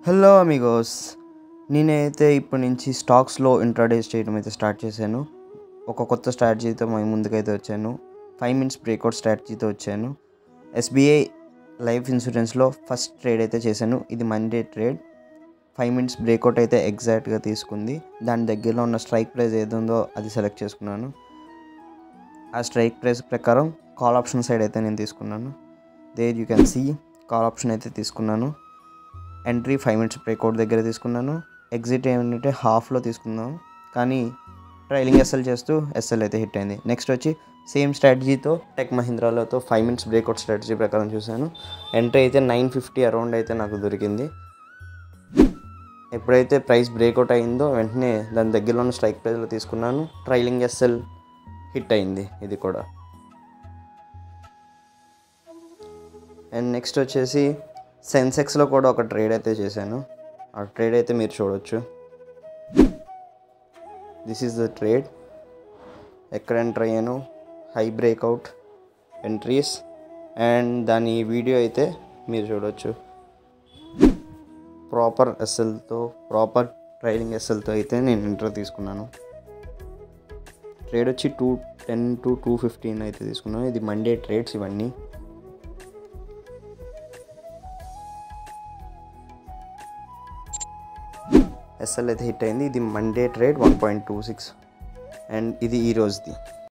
Hello Amigos, నేనైతే ఇప్పటి నుంచి స్టాక్స్లో ఇంట్రడ్యూస్ చేయడం అయితే స్టార్ట్ చేశాను. ఒక కొత్త స్ట్రాటజీతో ముందుకైతే వచ్చాను. 5 మినిట్స్ బ్రేక్అవుట్ స్ట్రాటజీతో వచ్చాను. ఎస్బీఐ లైఫ్ ఇన్సూరెన్స్లో ఫస్ట్ ట్రేడ్ అయితే చేశాను. ఇది మండే ట్రేడ్. 5 మినిట్స్ బ్రేక్అవుట్ అయితే ఎగ్జాక్ట్గా తీసుకుంది. దాని దగ్గరలో ఉన్న స్ట్రైక్ ప్రైస్ ఏదుందో అది సెలెక్ట్ చేసుకున్నాను. ఆ స్ట్రైక్ ప్రైస్ ప్రకారం కాల్ ఆప్షన్ సైడ్ అయితే నేను తీసుకున్నాను. There you can see call option అయితే తీసుకున్నాను. ఎంట్రీ 5 మినిట్స్ బ్రేక్అవుట్ దగ్గర తీసుకున్నాను. ఎగ్జిట్ ఏమంటే హాఫ్లో తీసుకున్నాను, కానీ ట్రైలింగ్ ఎస్ఎల్ చేస్తూ ఎస్ఎల్ అయితే హిట్ అయింది. నెక్స్ట్ వచ్చి సేమ్ స్ట్రాటజీతో టెక్ మహీంద్రాలతో 5 మినిట్స్ బ్రేక్అవుట్ స్ట్రాటజీ ప్రకారం చూశాను. ఎంట్రీ అయితే 950 అరౌండ్ అయితే నాకు దొరికింది. ఎప్పుడైతే ప్రైస్ బ్రేక్అవుట్ అయిందో వెంటనే దాని దగ్గరలో ఉన్న స్ట్రైక్ ప్రైస్లో తీసుకున్నాను. ట్రైలింగ్ ఎస్ఎల్ హిట్ అయింది ఇది కూడా. అండ్ నెక్స్ట్ వచ్చేసి సెన్సెక్స్లో కూడా ఒక ట్రేడ్ అయితే చేశాను. ఆ ట్రేడ్ అయితే మీరు చూడవచ్చు. This is the trade. ఎక్కడ ఎంటర్ అయ్యాను, హై బ్రేక్అవుట్ ఎంట్రీస్, అండ్ దాని వీడియో అయితే మీరు చూడవచ్చు. ప్రాపర్ ఎస్ఎల్తో, ప్రాపర్ ట్రైలింగ్ ఎస్ఎల్తో అయితే నేను ఎంటర్ తీసుకున్నాను. ట్రేడ్ వచ్చి 210 to 215 అయితే తీసుకున్నాను. ఇది మండే ట్రేడ్స్ ఇవన్నీ. ఎస్ఎల్ అయితే హిట్ అయింది. ఇది మండే ట్రేడ్ 1.26 అండ్ ఇది ఈ రోజుది.